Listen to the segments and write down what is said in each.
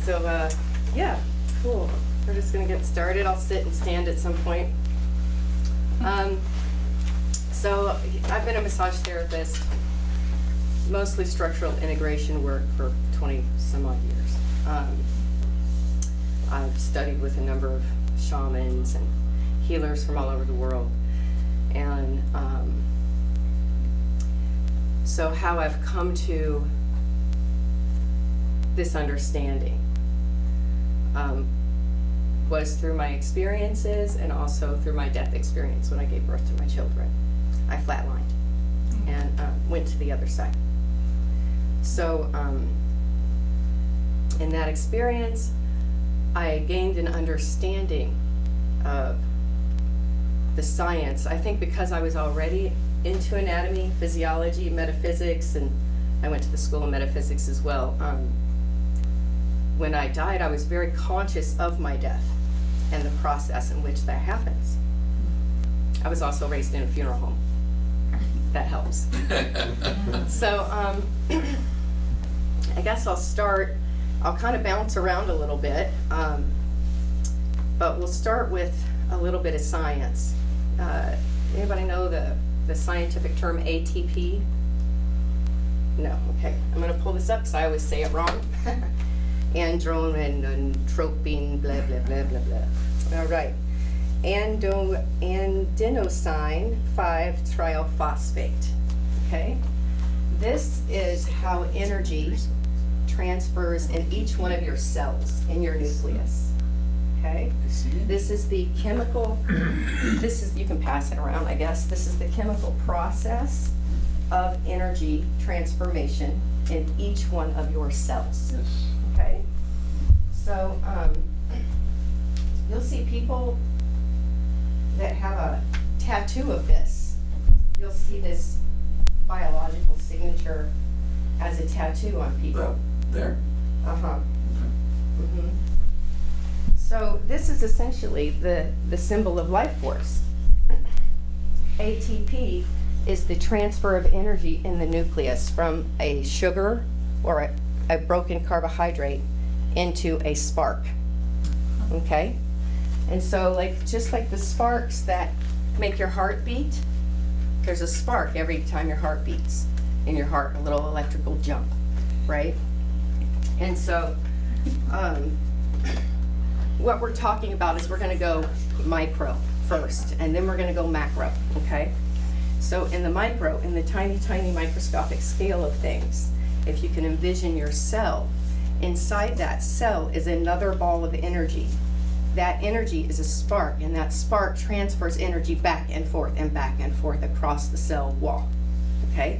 So, yeah, cool. We're just gonna get started. I'll sit and stand at some point. So I've been a massage therapist, mostly structural integration work for 20 some odd years. I've studied with a number of shamans and healers from all over the world. And so how I've come to this understanding was through my experiences and also through my death experience when I gave birth to my children. I flatlined and went to the other side. So in that experience, I gained an understanding of the science. I think because I was already into anatomy, physiology, metaphysics, and I went to the school of metaphysics as well. When I died, I was very conscious of my death and the process in which that happens. I was also raised in a funeral home. That helps. So I guess I'll kind of bounce around a little bit, but we'll start with a little bit of science. Anybody know the scientific term ATP? No, okay. I'm gonna pull this up because I always say it wrong. Androgen and tropine, blah, blah, blah, blah, blah. All right. Adenosine 5-triphosphate, okay? This is how energy transfers in each one of your cells in your nucleus, okay? This is the chemical, you can pass it around, I guess. This is the chemical process of energy transformation in each one of your cells, okay? So, you'll see people that have a tattoo of this. You'll see this biological signature as a tattoo on people. There? Uh-huh. Mm-hmm. So this is essentially the symbol of life force. ATP is the transfer of energy in the nucleus from a sugar or a broken carbohydrate into a spark, okay? And so just like the sparks that make your heart beat, there's a spark every time your heart beats in your heart, a little electrical jump, right? And so what we're talking about is we're gonna go micro first, and then we're gonna go macro, okay? So in the micro, in the tiny, tiny microscopic scale of things, if you can envision your cell, inside that cell is another ball of energy. That energy is a spark, and that spark transfers energy back and forth across the cell wall, okay?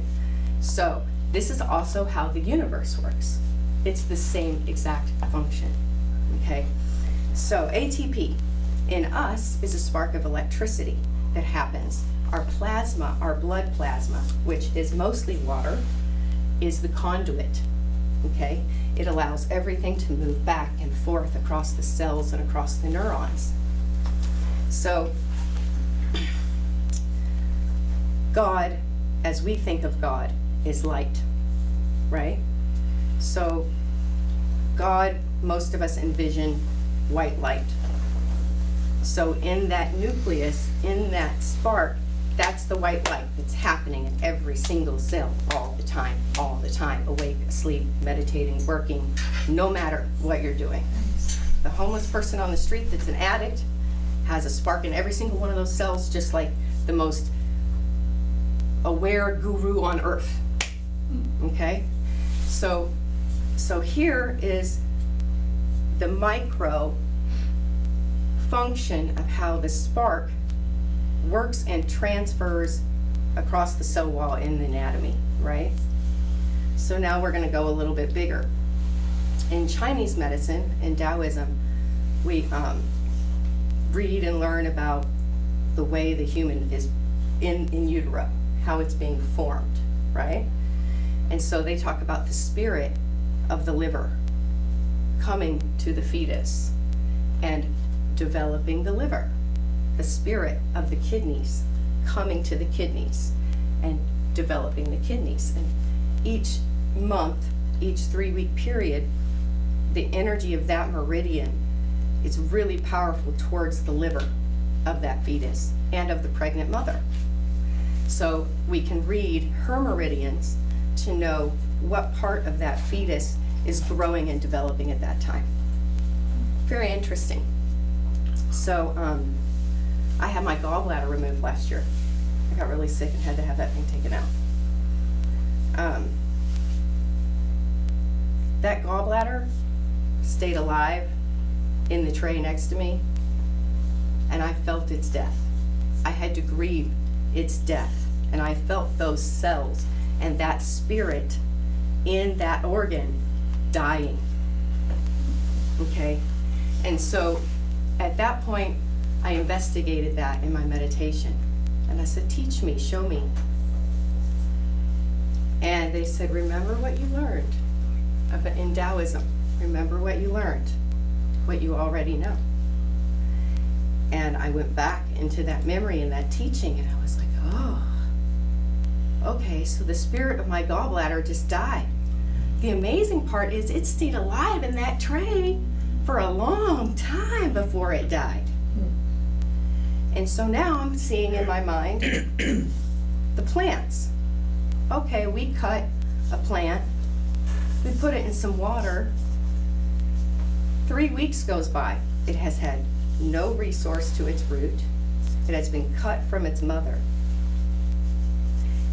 So this is also how the universe works. It's the same exact function, okay? So ATP in us is a spark of electricity that happens. Our plasma, our blood plasma, which is mostly water, is the conduit, okay? It allows everything to move back and forth across the cells and across the neurons. So God, as we think of God, is light, right? So God, most of us envision white light. So in that nucleus, in that spark, that's the white light that's happening in every single cell all the time, awake, asleep, meditating, working, no matter what you're doing. The homeless person on the street that's an addict has a spark in every single one of those cells, just like the most aware guru on earth, okay? So here is the micro function of how the spark works and transfers across the cell wall in the anatomy, right? So now we're going to go a little bit bigger. In Chinese medicine and Taoism, we read and learn about the way the human is in utero, how it's being formed, right? And so they talk about the spirit of the liver coming to the fetus and developing the liver, the spirit of the kidneys coming to the kidneys and developing the kidneys. And each month, each 3-week period, the energy of that meridian is really powerful towards the liver of that fetus and of the pregnant mother. So we can read her meridians to know what part of that fetus is growing and developing at that time. Very interesting. So I had my gallbladder removed last year. I got really sick and had to have that thing taken out. That gallbladder stayed alive in the tray next to me, and I felt its death. I had to grieve its death, and I felt those cells and that spirit in that organ dying. Okay? And so at that point, I investigated that in my meditation. And I said, teach me, show me. And they said, remember what you learned in Taoism. Remember what you learned, what you already know. And I went back into that memory and that teaching, and I was like, oh, okay, so the spirit of my gallbladder just died. The amazing part is it stayed alive in that tray for a long time before it died. And so now I'm seeing in my mind the plants. Okay, we cut a plant, we put it in some water, 3 weeks goes by. It has had no resource to its root. It has been cut from its mother.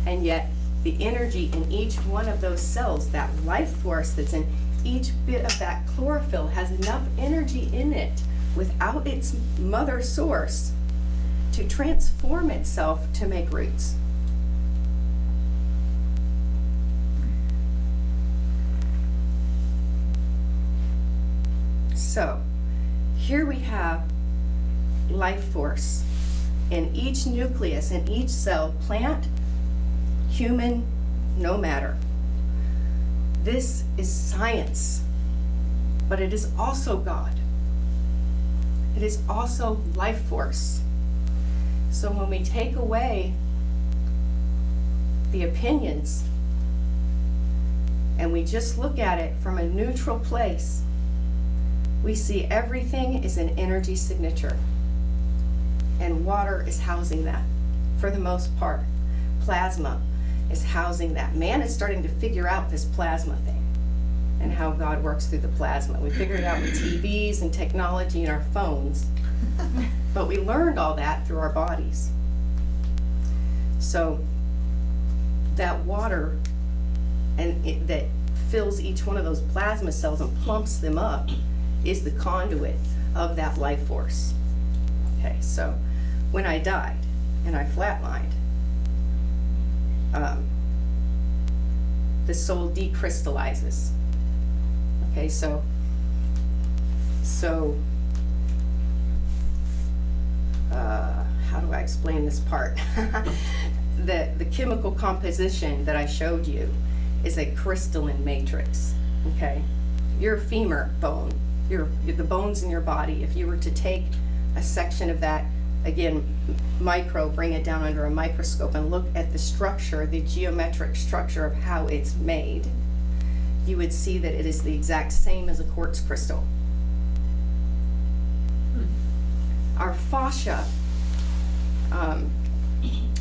And yet the energy in each one of those cells, that life force that's in each bit of that chlorophyll, has enough energy in it without its mother source to transform itself to make roots. So here we have life force in each nucleus, in each cell, plant, human, no matter. This is science, but it is also God. It is also life force. So when we take away the opinions and we just look at it from a neutral place, we see everything is an energy signature. And water is housing that for the most part. Plasma is housing that. Man is starting to figure out this plasma thing and how God works through the plasma. We figured it out with TVs and technology and our phones, but we learned all that through our bodies. So that water that fills each one of those plasma cells and plumps them up is the conduit of that life force. Okay, so when I died and I flatlined, the soul decrystallizes. Okay, so how do I explain this part? The chemical composition that I showed you is a crystalline matrix. Okay, your femur bone, the bones in your body, if you were to take a section of that, again, bring it down under a microscope and look at the structure, the geometric structure of how it's made, you would see that it is the exact same as a quartz crystal. Our fascia,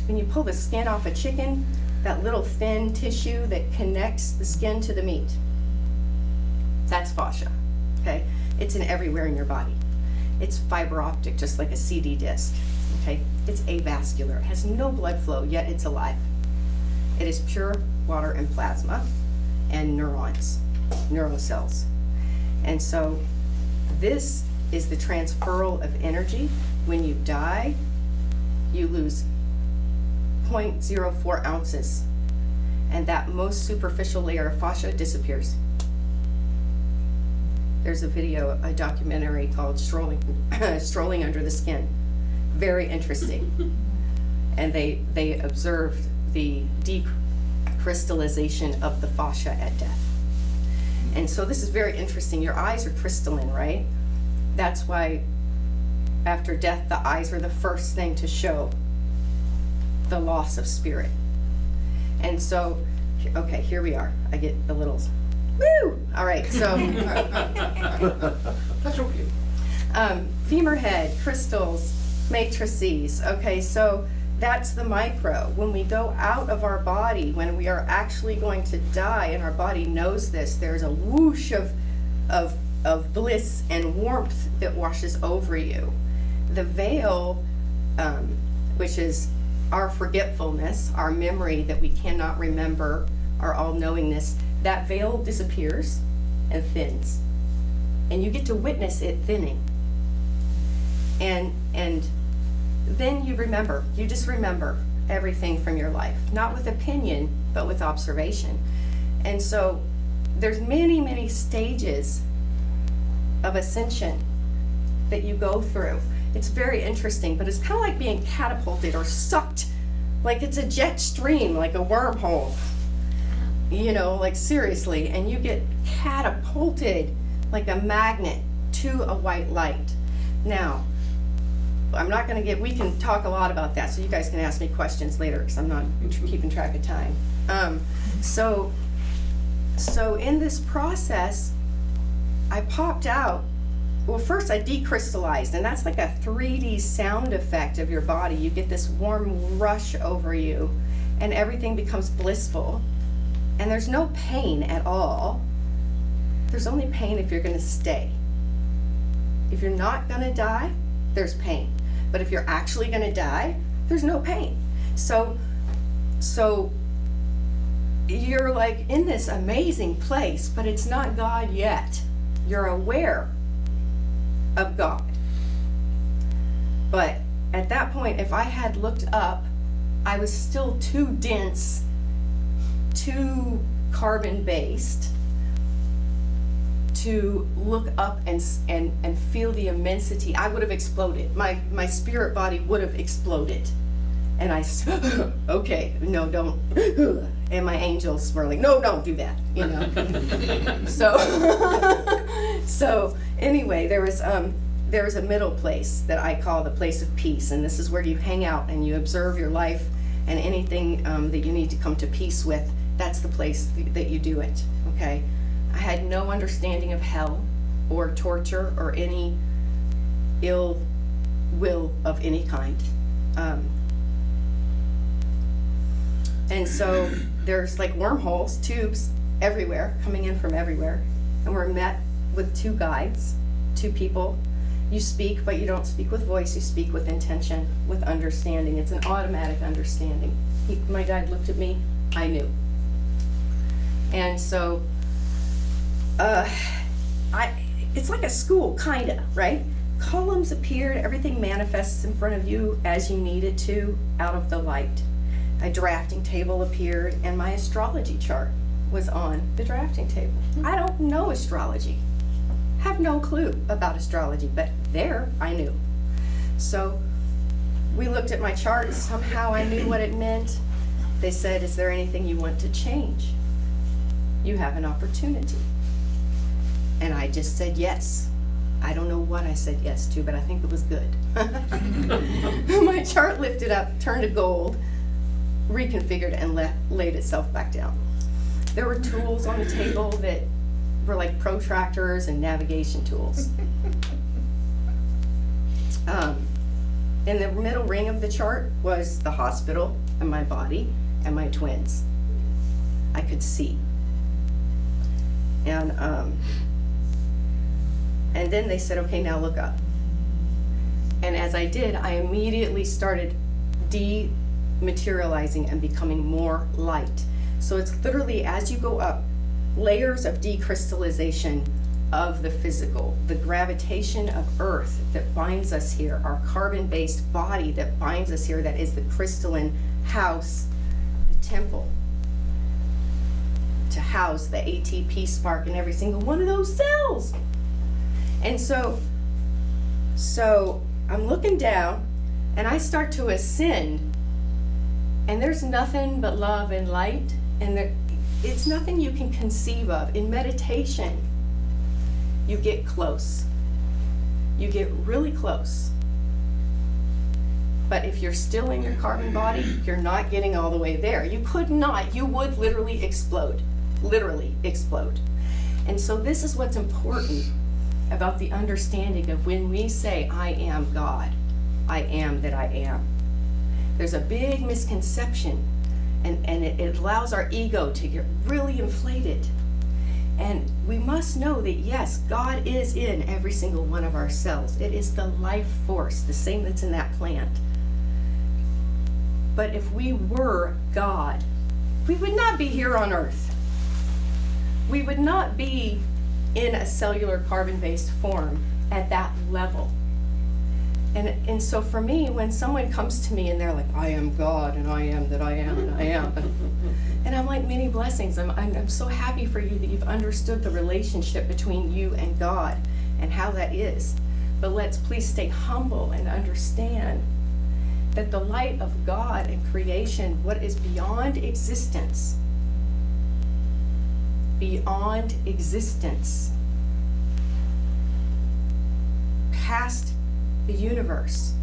when you pull the skin off a chicken, that little thin tissue that connects the skin to the meat, that's fascia, okay? It's in everywhere in your body. It's fiber optic, just like a CD disc, okay? It's avascular, it has no blood flow, yet it's alive. It is pure water and plasma and neurons, neurocells. And so this is the transferal of energy. When you die, you lose 0.04 ounces, and that most superficial layer of fascia disappears. There's a documentary called Strolling Under the Skin. Very interesting. And they observed the decrystallization of the fascia at death. And so this is very interesting. Your eyes are crystalline, right? That's why after death, the eyes are the first thing to show the loss of spirit. And so, okay, here we are. I get a little Woo! All right, so That's okay. femur head, crystals, matrices. Okay, so that's the micro. When we go out of our body, when we are actually going to die, and our body knows this, there's a whoosh of bliss and warmth that washes over you. The veil, which is our forgetfulness, our memory that we cannot remember, our all-knowingness, that veil disappears and thins. And you get to witness it thinning. And then you remember, you just remember everything from your life, not with opinion, but with observation. And so there's many, many stages of ascension that you go through. It's very interesting, but it's kind of like being catapulted or sucked, like it's a jet stream, like a wormhole, you know, like seriously, and you get catapulted like a magnet to a white light. Now, I'm not going to get, we can talk a lot about that, so you guys can ask me questions later because I'm not keeping track of time. So in this process, I popped out. Well, first I decrystallized, and that's like a 3D sound effect of your body. You get this warm rush over you, and everything becomes blissful. And there's no pain at all. There's only pain if you're going to stay. If you're not going to die, there's pain. But if you're actually going to die, there's no pain. So you're like in this amazing place, but it's not God yet. You're aware of God. But at that point, if I had looked up, I was still too dense, too carbon-based to look up and feel the immensity. I would have exploded. My spirit body would have exploded. And I, okay, no, don't. And my angels were like, no, don't do that, you know. So anyway, there was a middle place that I call the place of peace, and this is where you hang out and you observe your life and anything that you need to come to peace with. That's the place that you do it. Okay. I had no understanding of hell or torture or any ill will of any kind. And so there's like wormholes, tubes everywhere, coming in from everywhere. And we're met with two guides, two people. You speak, but you don't speak with voice, you speak with intention, with understanding. It's an automatic understanding. My guide looked at me, I knew. And so, it's like a school, kinda, right? Columns appeared, everything manifests in front of you as you need it to, out of the light. A drafting table appeared, and my astrology chart was on the drafting table. I don't know astrology, have no clue about astrology, but there I knew. So we looked at my chart, somehow I knew what it meant. They said, is there anything you want to change? You have an opportunity. And I just said yes. I don't know what I said yes to, but I think it was good. My chart lifted up, turned to gold, reconfigured, and laid itself back down. There were tools on the table that were like protractors and navigation tools. In the middle ring of the chart was the hospital and my body and my twins. I could see. And then they said, okay, now look up. And as I did, I immediately started dematerializing and becoming more light. So it's literally, as you go up, layers of decrystallization of the physical, the gravitation of Earth that binds us here, our carbon-based body that binds us here, that is the crystalline house, the temple, to house the ATP spark in every single one of those cells. And so I'm looking down and I start to ascend, and there's nothing but love and light, and it's nothing you can conceive of. In meditation, you get close. You get really close. But if you're still in your carbon body, you're not getting all the way there. You could not. You would literally explode. Literally explode. And so this is what's important about the understanding of when we say, I am God, I am that I am. There's a big misconception, and it allows our ego to get really inflated. And we must know that, yes, God is in every single one of our cells. It is the life force, the same that's in that plant. But if we were God, we would not be here on Earth. We would not be in a cellular carbon-based form at that level. And so for me, when someone comes to me and they're like, I am God, and I am that I am, and I am. And I'm like, many blessings. I'm so happy for you that you've understood the relationship between you and God and how that is. But let's please stay humble and understand that the light of God and creation, what is beyond existence, past the universe,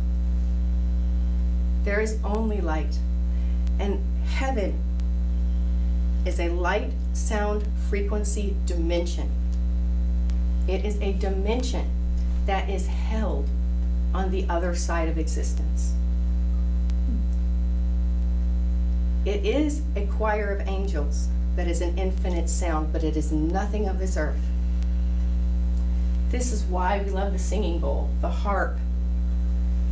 there is only light. And heaven is a light, sound, frequency dimension. It is a dimension that is held on the other side of existence. It is a choir of angels that is an infinite sound, but it is nothing of this earth. This is why we love the singing bowl, the harp,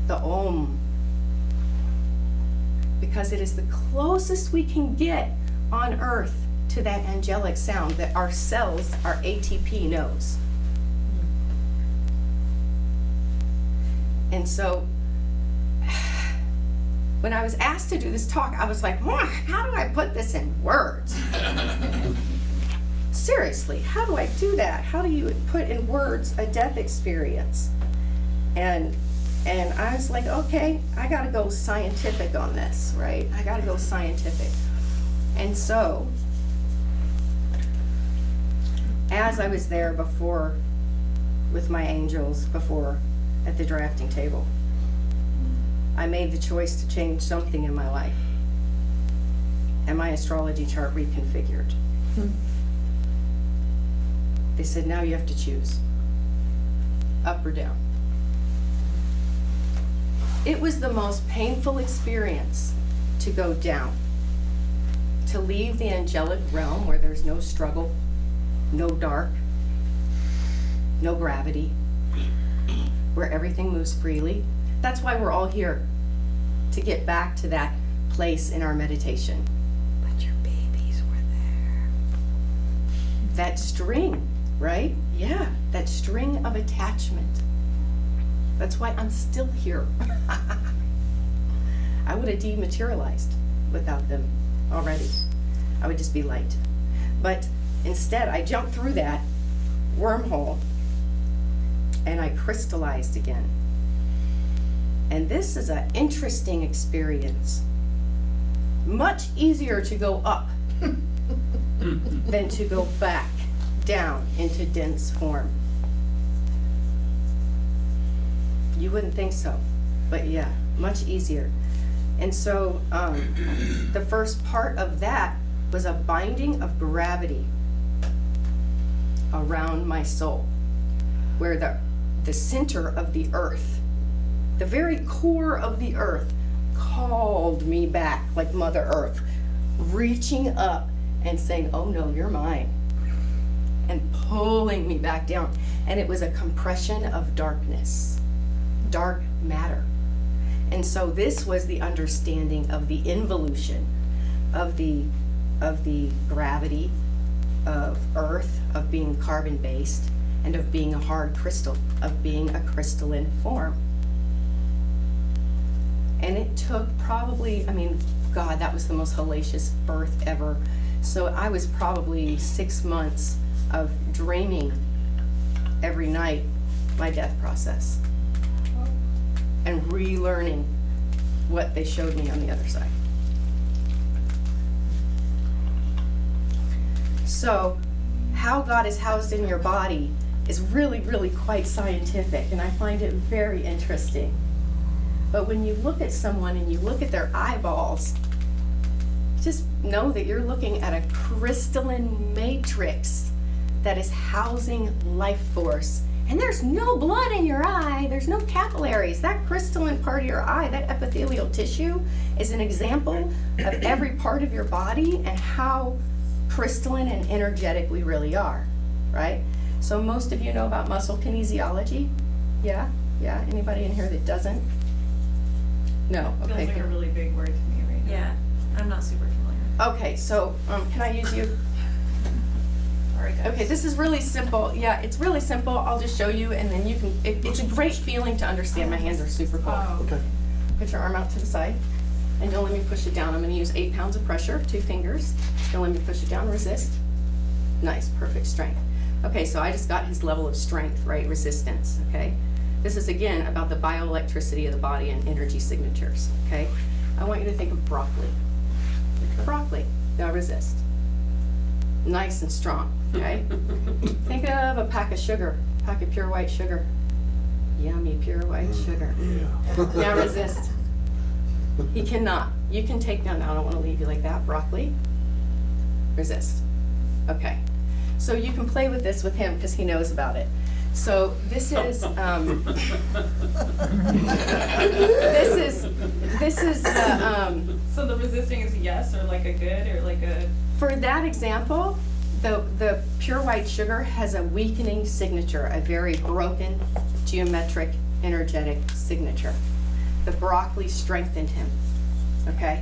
the Om, because it is the closest we can get on earth to that angelic sound that our cells, our ATP knows. And so when I was asked to do this talk, I was like, how do I put this in words? Seriously, how do I do that? How do you put in words a death experience? And I was like, okay, I gotta go scientific on this, right? I gotta go scientific. And so, as I was there before, with my angels, before at the drafting table, I made the choice to change something in my life. And my astrology chart reconfigured. They said, now you have to choose, up or down. It was the most painful experience to go down, to leave the angelic realm where there's no struggle, no dark, no gravity, where everything moves freely. That's why we're all here, to get back to that place in our meditation. But your babies were there. That string, right? Yeah, that string of attachment. That's why I'm still here. I would have dematerialized without them already. I would just be light. But instead, I jumped through that wormhole and I crystallized again. And this is an interesting experience. Much easier to go up than to go back down into dense form. You wouldn't think so, but yeah, much easier. And so the first part of that was a binding of gravity around my soul, where the center of the earth, the very core of the earth, called me back like Mother Earth, reaching up and saying, oh no, you're mine, and pulling me back down. And it was a compression of darkness, dark matter. And so this was the understanding of the involution of the gravity of earth, of being carbon-based, and of being a hard crystal, of being a crystalline form. And it took probably, God, that was the most hellacious birth ever. So I was probably 6 months of dreaming every night my death process and relearning what they showed me on the other side. So how God is housed in your body is really, really quite scientific, and I find it very interesting. But when you look at someone and you look at their eyeballs, just know that you're looking at a crystalline matrix that is housing life force. And there's no blood in your eye, there's no capillaries. That crystalline part of your eye, that epithelial tissue, is an example of every part of your body and how crystalline and energetic we really are, right? So most of you know about muscle kinesiology? Yeah? Yeah? Anybody in here that doesn't? No? Feels Okay. like a really big word to me right now. Yeah, I'm not super familiar. Okay, so can I use you? Sorry, guys. Okay, this is really simple. Yeah, it's really simple. I'll just show you and then you can, it's a great feeling to understand. My hands are super cold. Oh, okay. Put your arm out to the side and don't let me push it down. I'm gonna use 8 pounds of pressure, 2 fingers. Don't let me push it down, resist. Nice, perfect strength. Okay, so I just got his level of strength, right? Resistance, okay? This is again about the bioelectricity of the body and energy signatures, okay? I want you to think of broccoli. Broccoli, now resist. Nice and strong, okay? Think of a pack of sugar, pack of pure white sugar. Yummy pure white sugar. Now resist. He cannot. You can take down, I don't want to leave you like that. Broccoli, resist. Okay. So you can play with this with him because he knows about it. So this is, this is the, So the resisting is a yes or like a good or like a, for that example, the pure white sugar has a weakening signature, a very broken, geometric, energetic signature. The broccoli strengthened him, okay?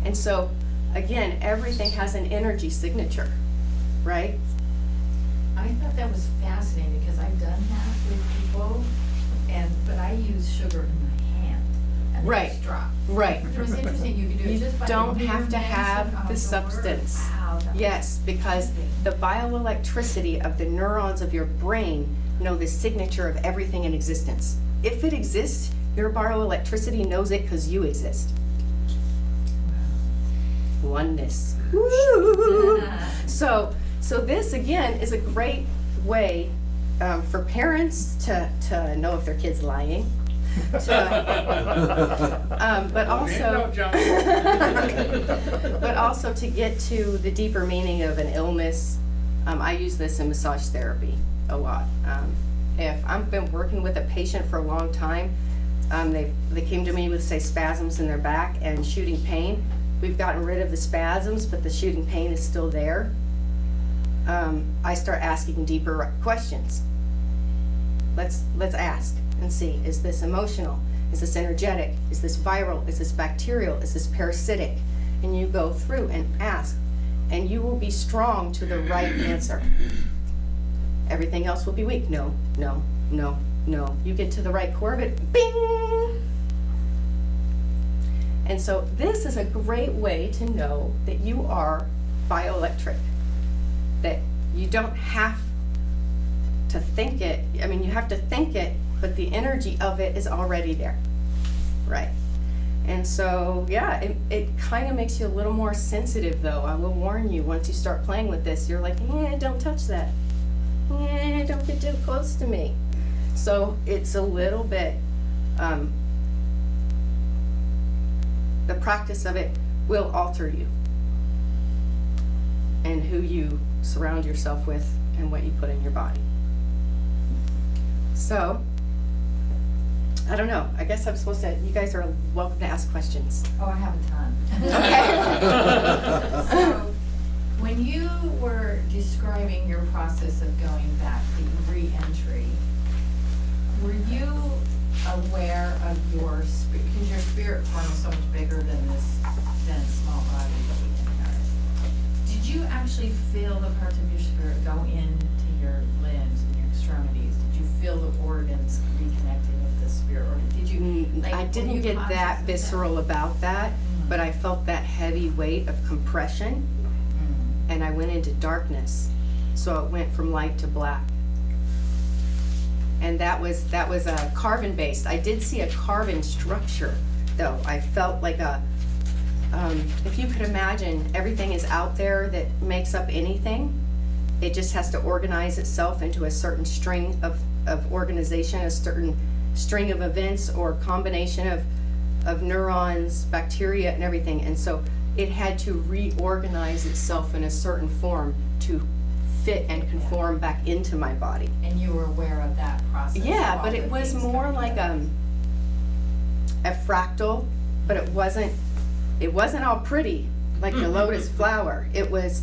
And so, again, everything has an energy signature, right? I thought that was fascinating because I've done that with people, but I use sugar in my hand and Right. it's drop. Right. It was interesting, you could do it You just by the don't mere have to have mention of the word. substance. Wow, that was Yes, because the bioelectricity of the neurons of your brain know the signature of everything in existence. If it exists, your bioelectricity knows it because you exist. Oneness. Woo! So this again is a great way for parents to know if their kid's lying. But also, but also to get to the deeper meaning of an illness. I use this in massage therapy a lot. If I've been working with a patient for a long time, they came to me with, say, spasms in their back and shooting pain. We've gotten rid of the spasms, but the shooting pain is still there. I start asking deeper questions. Let's ask and see, is this emotional? Is this energetic? Is this viral? Is this bacterial? Is this parasitic? And you go through and ask, and you will be strong to the right answer. Everything else will be weak. No, no, no, no. You get to the right core of it, bing! And so this is a great way to know that you are bioelectric, that you don't have to think it. I mean, you have to think it, but the energy of it is already there, right? And so, yeah, it kind of makes you a little more sensitive, though. I will warn you, once you start playing with this, you're like, don't touch that. Don't get too close to me. So it's a little bit, the practice of it will alter you and who you surround yourself with and what you put in your body. So, I don't know. I guess I'm supposed to, you guys are welcome to ask questions. Oh, I have a ton. Okay. So, when you were describing your process of going back, the re-entry, were you aware of your spirit, because your spirit form is so much bigger than than small body that we inherit. Did you actually feel the parts of your spirit go into your limbs and your extremities? Did you feel the organs reconnecting with the spirit, or did you? Like, I were didn't you get conscious that of visceral about that, but I felt that heavy weight of compression, and I went into darkness. So it went from light to black. And that was a carbon based. I did see a carbon structure, though. I felt like if you could imagine, everything is out there that makes up anything. It just has to organize itself into a certain string of organization, a certain string of events or combination of neurons, bacteria, and everything. And so it had to reorganize itself in a certain form to fit and conform back into my body. And you were aware of that process? Yeah, of but all it the was things more coming like together? a fractal, but it wasn't all pretty like the lotus flower. It was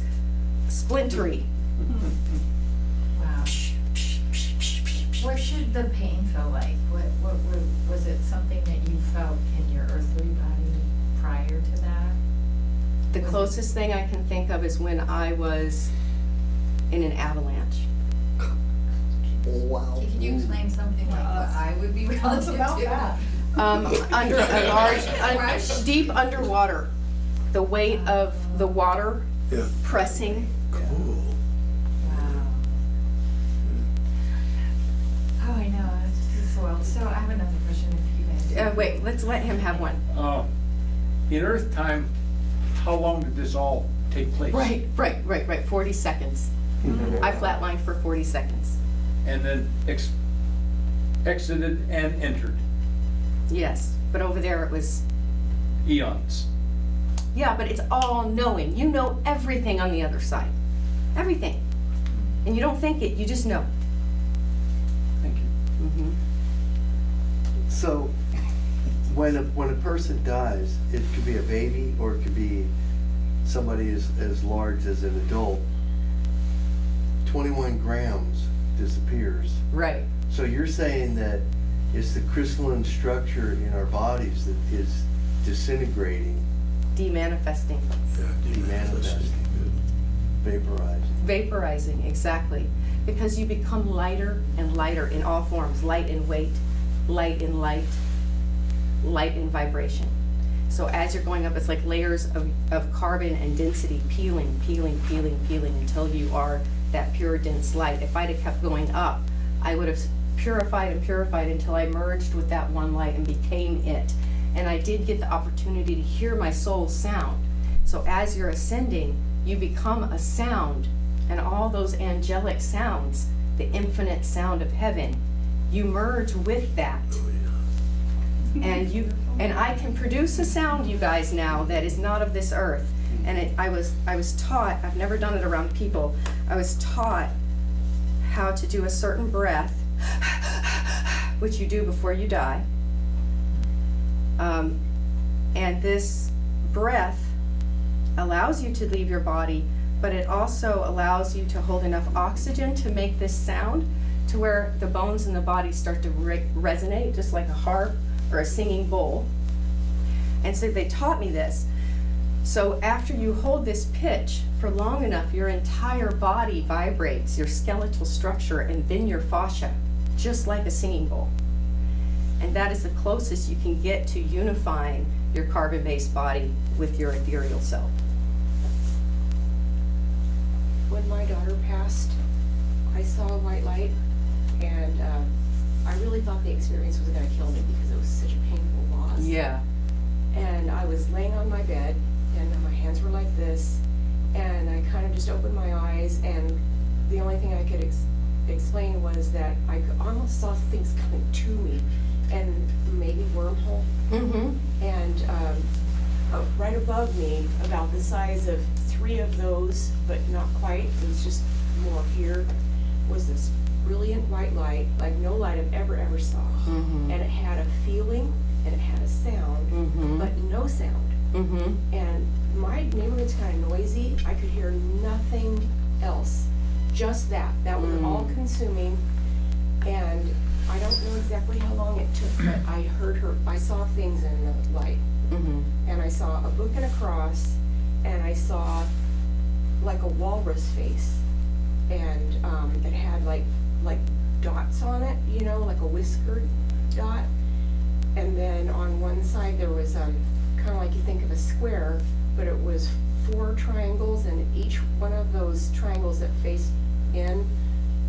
splintery. Wow. What should the pain feel like? What was it something that you felt in your earthly body prior to that? The Was it- closest thing I can think of is when I was in an avalanche. Wow. Can you explain something like what I would be relative about to? that. Under a large, Rush? deep underwater, the weight of the water Yeah. pressing. Cool. Wow. Oh, I know, it's wild. So I have another question if you guys. Wait, let's let him have one. In Earth time, how long did this all take place? Right, 40 seconds. I flatlined for 40 seconds. And then exited and entered Yes, but over there it was, eons. yeah, but it's all knowing. You know everything on the other side. Everything. And you don't think it, you just know. Thank you. Mhm. So, when a person dies, it could be a baby or it could be somebody as large as an adult. 21 grams disappears. Right. So you're saying that it's the crystalline structure in our bodies that is disintegrating, Demanifesting. Yeah, demanifesting. vaporizing. Vaporizing, exactly. Because you become lighter and lighter in all forms. Light in weight, light in light, light in vibration. So as you're going up, it's like layers of carbon and density peeling until you are that pure dense light. If I'd have kept going up, I would have purified until I merged with that one light and became it. And I did get the opportunity to hear my soul's sound. So as you're ascending, you become a sound, and all those angelic sounds, the infinite sound of heaven, you merge with that. Oh, yeah. And I can produce a sound, you guys, now that is not of this earth. And I was taught, I've never done it around people, I was taught how to do a certain breath, which you do before you die. And this breath allows you to leave your body, but it also allows you to hold enough oxygen to make this sound to where the bones in the body start to resonate, just like a harp or a singing bowl. And so they taught me this. So after you hold this pitch for long enough, your entire body vibrates, your skeletal structure, and then your fascia, just like a singing bowl. And that is the closest you can get to unifying your carbon-based body with your ethereal self. When my daughter passed, I saw a white light, and I really thought the experience was gonna kill me because it was such a painful loss. Yeah. And I was laying on my bed, and my hands were like this, and I kind of just opened my eyes, and the only thing I could explain was that I almost saw things coming to me, and maybe wormhole. Mm-hmm. And right above me, about the size of 3 of those, but not quite, it was just more here, was this brilliant white light, like no light I've ever saw. Mm-hmm. And it had a feeling, and it had a sound, Mm-hmm. but no sound. Mm-hmm. And my neighborhood's kind of noisy, I could hear nothing else, just that. That was all consuming, and I don't know exactly how long it took, but I heard her, I saw things in the light. Mm-hmm. And I saw a book and a cross, and I saw like a walrus face, and it had like dots on it, you know, like a whiskered dot. And then on one side there was kind of like you think of a square, but it was 4 triangles, and each one of those triangles that faced in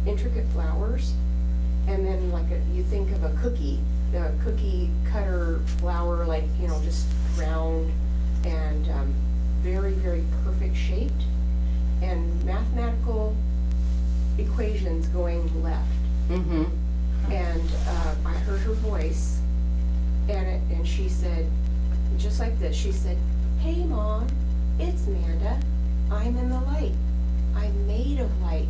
intricate flowers. And then like you think of a cookie, the cookie cutter flower, like, you know, just round and very, very perfect shaped, and mathematical equations going left. Mm-hmm. And I heard her voice, and she said, just like this, she said, "Hey Mom, it's Amanda. I'm in the light. I'm made of light.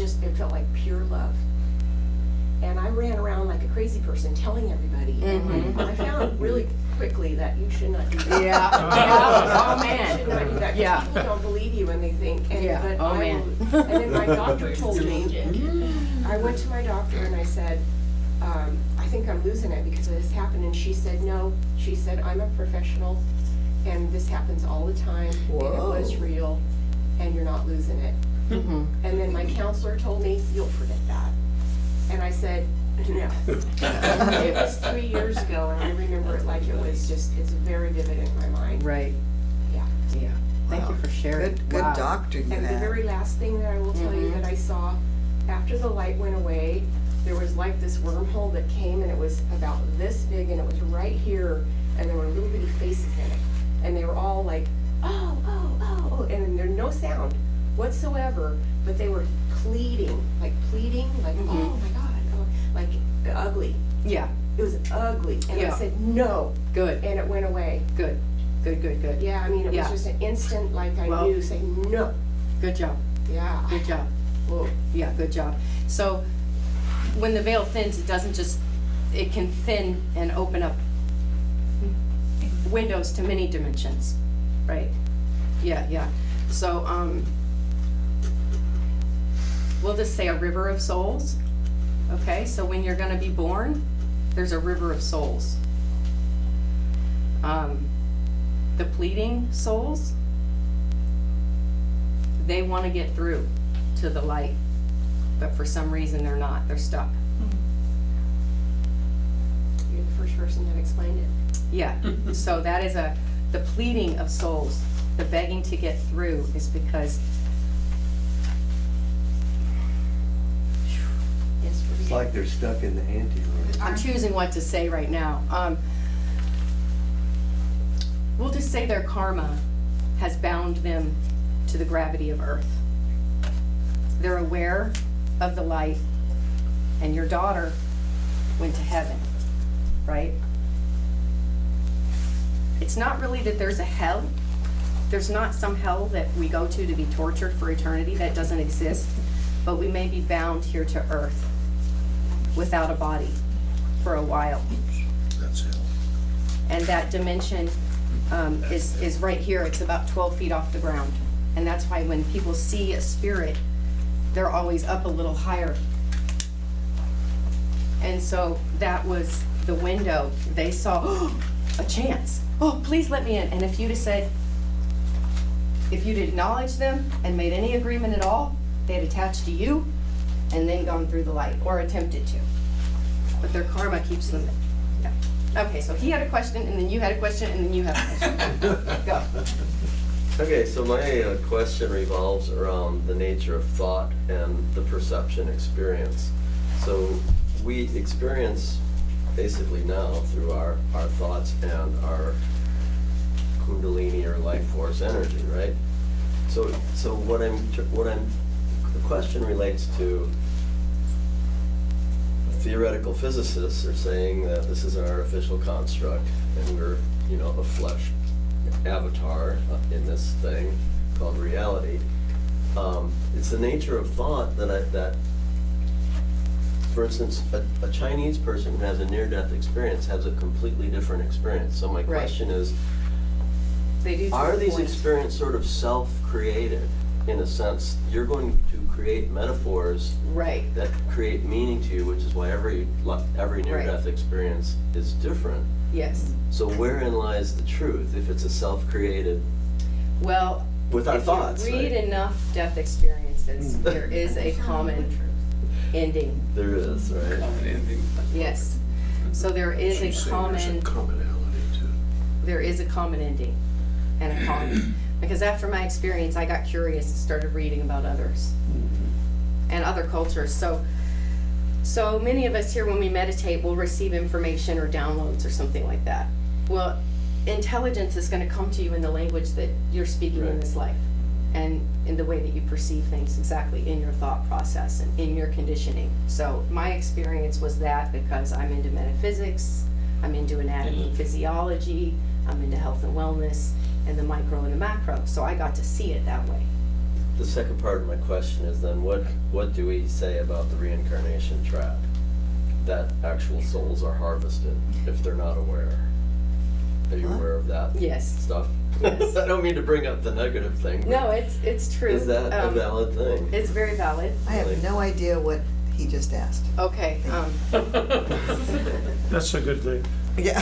it felt like pure love. And I ran around like a crazy person telling everybody. And I found really quickly that you should not do that. Yeah, yeah, oh You should not do man, that, 'cause yeah. people don't believe you when they think, and, Yeah, but oh, I man. will- and then my doctor told me, I went to my doctor and I said, I think I'm losing it because of this happened, and she said, no, she said, I'm a professional, and this happens all the time, and it was Whoa. real, and you're not losing it. Mhm. And then my counselor told me, you'll forget that. And I said, no. It was 3 years ago, and I remember it like it was just, it's very vivid in my mind. Right, Yeah. yeah, thank you for sharing. Good Wow. doctor you And the had. very last thing that I will tell you that I saw, after the light went away, there was like this wormhole that came, and it was about this big, and it was right here, and there were little bitty faces in it. And they were all like, oh, oh, oh, oh, and there's no sound whatsoever, but they were pleading, like, oh my God, oh, like ugly. Yeah, It was ugly. And Yeah. I said, no, good, and it went away. good, good, good, good. Yeah, I mean, it was Yeah. just an instant, like I Well- knew, say no. Good job, Yeah. good job. Whoa. Yeah, good job. So, when the veil thins, it doesn't just, it can thin and open up windows to many dimensions, right? Yeah, yeah. So, we'll just say a river of souls, okay? So when you're gonna be born, there's a river of souls. The pleading souls, they wanna get through to the light, but for some reason they're not, they're stuck. You're the first person that explained it. Yeah, so that is the pleading of souls, the begging to get through is because Yes, It's like they're stuck in the anteroom. I'm choosing what to say right now. We'll just say their karma has bound them to the gravity of earth. They're aware of the light, and your daughter went to heaven, right? It's not really that there's a hell. There's not some hell that we go to be tortured for eternity. That doesn't exist. But we may be bound here to earth without a body for a while. That's it. And that dimension is right here. It's about 12 feet off the ground. And that's why when people see a spirit, they're always up a little higher. And so that was the window. They saw, oh, a chance. Oh, please let me in. And if you'd have said, if you'd acknowledged them and made any agreement at all, they'd attach to you and then gone through the light, or attempted to. But their karma keeps them. Yeah. Okay, so he had a question, and then you had a question, and then you had a question. Go. Okay, so my question revolves around the nature of thought and the perception experience. So we experience basically now through our thoughts and our kundalini or life force energy, right? So the question relates to theoretical physicists are saying that this is an artificial construct and we're, a flesh avatar in this thing called reality. It's the nature of thought that for instance, a Chinese person who has a near-death experience has a completely different experience. So my question is, They do. are these points. experiences sort of self-created? In a sense, you're going to create metaphors Right. that create meaning to you, which is why every near-death experience is different. Yes. So wherein lies the truth if it's a self-created, Well, with our if thoughts, you read right? enough death experiences, there is a common ending. There is, right? Common ending. Yes. So there is She's a saying there's common, commonality too. there is a common ending and a common. Because after my experience, I got curious and started reading about others and other cultures. So many of us here, when we meditate, will receive information or downloads or something like that. Well, intelligence is going to come to you in the language that you're speaking in Right. this life, and in the way that you perceive things, exactly in your thought process and in your conditioning. So my experience was that because I'm into metaphysics, I'm into anatomy and physiology, I'm into health and wellness, and the micro and the macro. So I got to see it that way. the second part of my question is then what do we say about the reincarnation trap? That actual souls are harvested if they're not aware. Are you aware of that? Yes. Stuff? Yes. I don't mean to bring up the negative thing. No, it's true. Is that a valid thing? It's very valid. I have no idea what he just asked. Okay, That's a good thing. Yeah.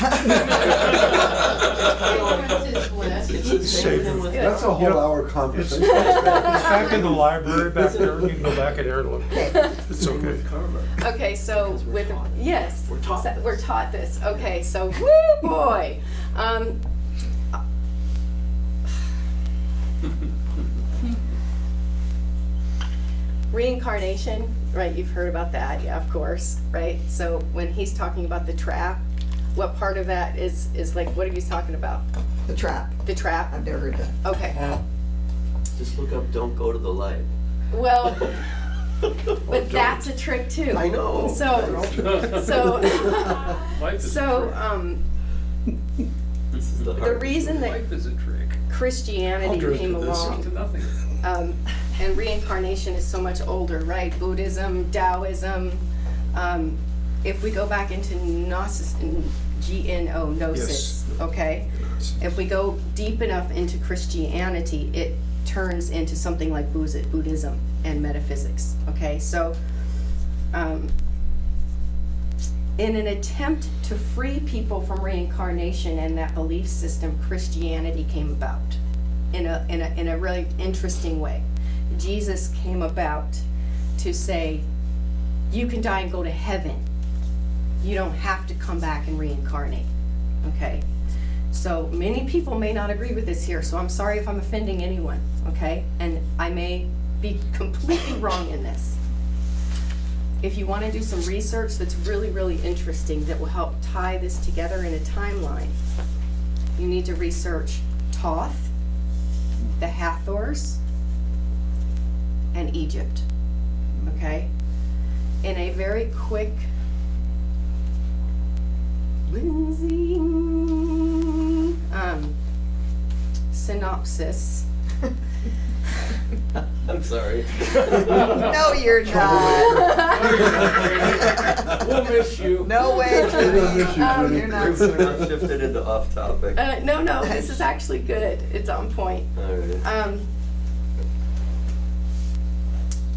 Ignorance is bliss. It's safe. That's a whole Yep. hour It's conversation. back in the library back there, you can go back in there and look. Okay. It's okay. Karma. okay, so Because we're with, taught. yes. We're taught so- this. We're taught this, okay, so, woo boy. Reincarnation, right, you've heard about that, yeah, of course, right? So when he's talking about the trap, what part of that is like, what are you talking about? The trap. The trap? I've never heard that. Okay, Just look up, don't go to the light. well, but that's a trick too. I know. So, Life is a so, trick. This is the the hard. reason that Life is a trick. I'll Christianity drink came to this, along, to nothing. and reincarnation is so much older, right? Buddhism, Taoism. If we go back into gnosis, gnosis, okay? If we go deep enough into Christianity, it turns into something like Buddhism and metaphysics, okay? So, in an attempt to free people from reincarnation and that belief system, Christianity came about in a really interesting way. Jesus came about to say, you can die and go to heaven. You don't have to come back and reincarnate, okay? So many people may not agree with this here, so I'm sorry if I'm offending anyone, okay? And I may be completely wrong in this. If you want to do some research that's really, really interesting that will help tie this together in a timeline, you need to research Thoth, the Hathors, and Egypt, okay? In a very quick Lindsay synopsis. I'm sorry. No, you're not. We'll miss you. No way, Judy. You're not. We're not shifted into off topic. No, this is actually good. It's on point. All right.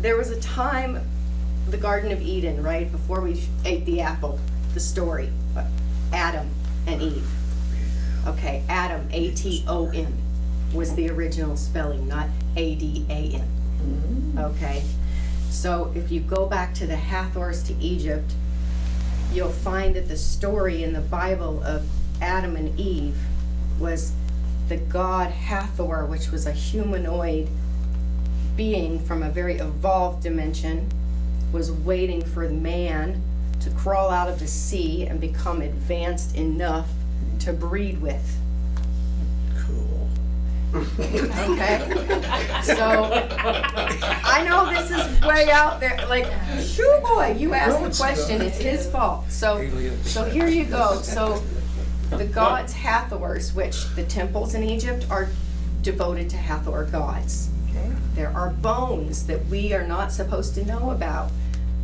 There was a time, the Garden of Eden, right, before we ate the apple, the story, Adam and Eve. Okay, Adam, A-T-O-M, was the original spelling, not A-D-A-M. Okay, so if you go back to the Hathors to Egypt, you'll find that the story in the Bible of Adam and Eve was the god Hathor, which was a humanoid being from a very evolved dimension, was waiting for man to crawl out of the sea and become advanced enough to breed with. Cool. Okay? So, I know this is way out there, like, shoo boy, you asked the question, it's his fault. So here you go. So, the gods Hathors, which the temples in Egypt are devoted to Hathor gods. Okay. There are bones that we are not supposed to know about.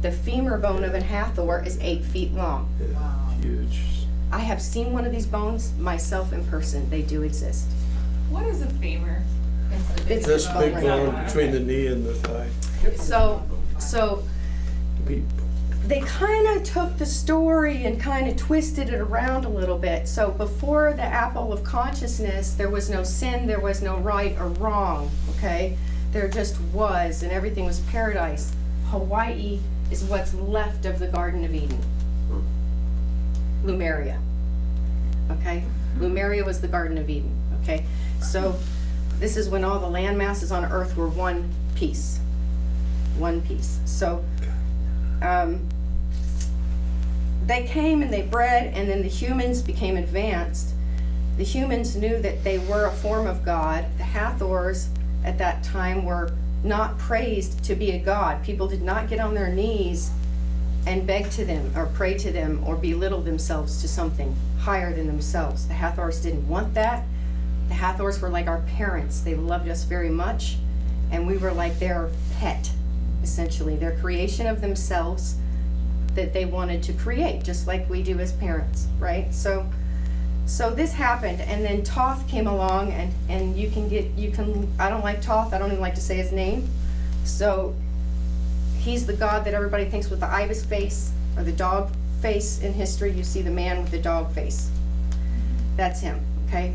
The femur bone of an Hathor is 8 feet long. Huge. I have seen one of these bones myself in person. They do exist. What is a femur? It's This the big bone. bone between the knee and the thigh. So Beep. they kind of took the story and kind of twisted it around a little bit. So before the apple of consciousness, there was no sin, there was no right or wrong, okay? There just was, and everything was paradise. Hawaii is what's left of the Garden of Eden. Lemuria, okay? Lemuria was the Garden of Eden, okay? So this is when all the land masses on earth were one piece. One piece. So they came and they bred, and then the humans became advanced. The humans knew that they were a form of God. The Hathors at that time were not praised to be a god. People did not get on their knees and beg to them or pray to them or belittle themselves to something higher than themselves. The Hathors didn't want that. The Hathors were like our parents. They loved us very much, And we were like their pet, essentially, their creation of themselves that they wanted to create, just like we do as parents, right? So this happened, and then Thoth came along, and you can, I don't like Thoth, I don't even like to say his name. So he's the god that everybody thinks with the ibis face, or the dog face in history. You see the man with the dog face. That's him, okay?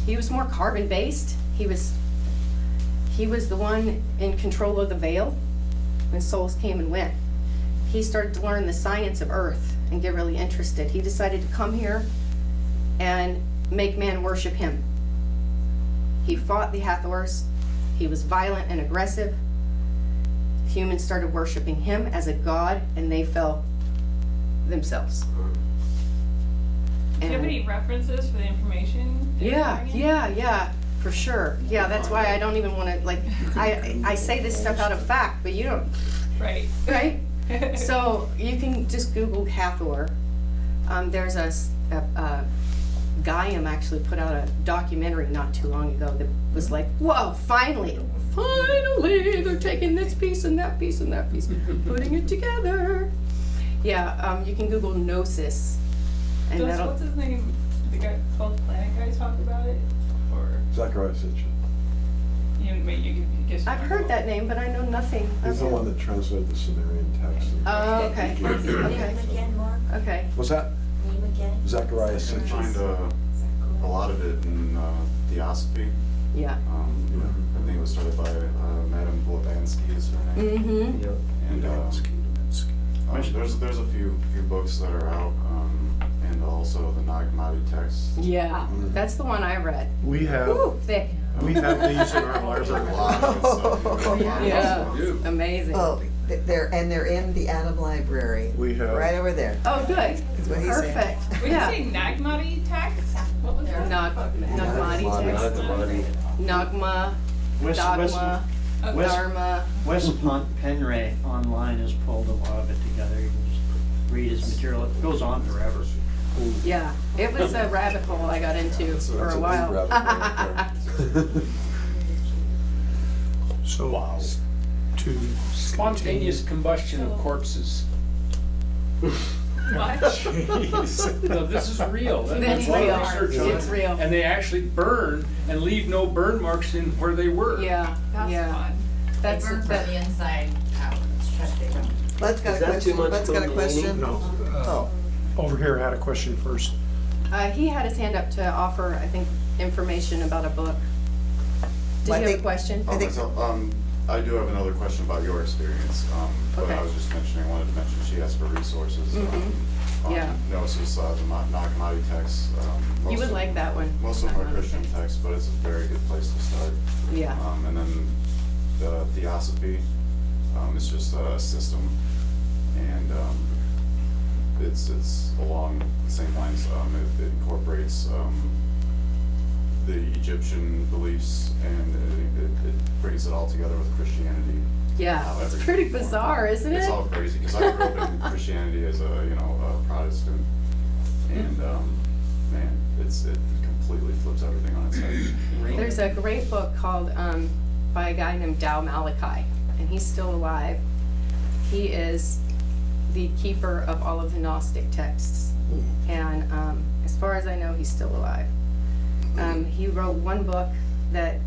He was more carbon-based. He was the one in control of the veil when souls came and went. He started to learn the science of earth and get really interested. He decided to come here and make man worship him. He fought the Hathors. He was violent and aggressive. Humans started worshiping him as a god, and they fell themselves. Do you have any references for the information? that you're Yeah, bringing? yeah, for sure. Yeah, that's why I don't even want to, like, I say this stuff out of fact, but you don't, Right. right? So you can just Google Hathor. There's a Gaiam actually put out a documentary not too long ago that was like, whoa, finally, they're taking this piece and that piece and that piece, putting it together. Yeah, you can Google Gnosis. And Does, that'll, what's his name? The guy, 12th Planet guy talk about it? Or, Zachariah Sitchin. you guess. I've heard that name, but I know nothing. He's the of one him. that translated the Sumerian text. Oh, okay. He gave the- Okay. Again, Mark, Okay. What's that? name again? Zachariah You can find Sitchin. a lot of it in Theosophy. Yeah. I think it was started by Madame Blavatsky is her name. Mm-hmm. Yep. And there's a few books that are out, and also the Nag Hammadi text. Yeah, that's the one I read. We have, Ooh, thick. we have these in our There's a library. lot of good stuff. Yeah, amazing. Oh, they're in the Adam Library, We have. right over there. Oh, good. That's what he's saying. Perfect. When you Yeah. say Nagmati text, what was that? Nagmati text. Nagmati. Nagma, Dogma, Okay. Dharma. Wes Penray online has pulled a lot of it together. You can just read his material. It goes on forever. Yeah, it was a rabbit hole I got into It's for a a big while. rabbit hole right there. So, to Spontaneous combustion of corpses. What? No, this is real. That's There's a lot of real. research on It's it. real. And they actually burn and leave no burn marks in where they were. Yeah, That's yeah. fun. That's They burn from that. the inside out. Let's got Is a that too question, much let's got a Kundalini? question. No. Oh, Over here had a question first. He had his hand up to offer, I think, information about a book. Did you I have a think- question? I think- I do have another question about your experience, but Okay. I was just mentioning, I wanted to mention she asked for resources. On Yeah. Gnosis, the Nag Hammadi text. You most would of- like that one. Most of them are Nag Hammadi Christian text. texts, but it's a very good place to start. Yeah. And then the Theosophy is just a system, and it's along the same lines. It incorporates the Egyptian beliefs, and it brings it all together with Christianity. Yeah, how it's everything pretty formed. bizarre, isn't it? It's all crazy, because I grew up in Christianity as a Protestant, and man, it completely flips everything on its head. There's a great book called, by a guy named Dow Malachi, and he's still alive. He is the keeper of all of the Gnostic texts. And as far as I know, he's still alive. He wrote one book that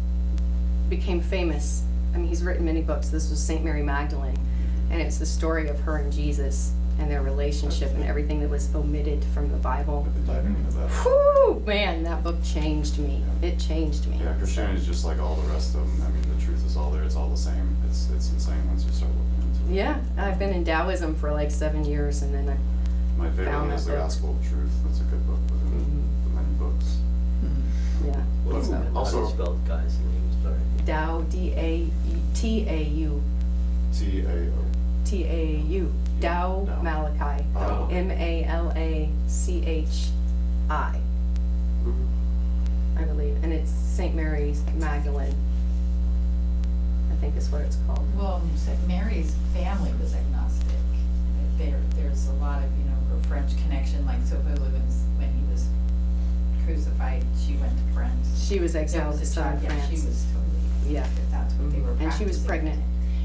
became famous. I mean, he's written many books. This was St. Mary Magdalene, and it's the story of her and Jesus and their relationship and everything that was omitted from the Bible. I've been diving into that. Whew, man, that book changed me. It changed me. Yeah, Christianity is just like all the rest of them. I mean, the truth is all there. It's all the same. It's insane once you start looking into it. Yeah, I've been in Taoism for like 7 years, and then My favorite found one is that The book. Gospel of Truth. That's a good book within the many books. yeah. How So, do you spell the guy's name? Sorry. Tao, T-A-U, T-A-O. T-A-U, Dow Dow. Malachi, Oh. M-A-L-A-C-H-I, I believe, and it's St. Mary's Magdalene, I think is what it's called. Well, Mary's family was agnostic. There's a lot of, her French connection, like supposedly when he was crucified, she went to France. She was There exiled was to a southern child, yeah, she France. was totally Yeah. If that's what they were practicing. And she was pregnant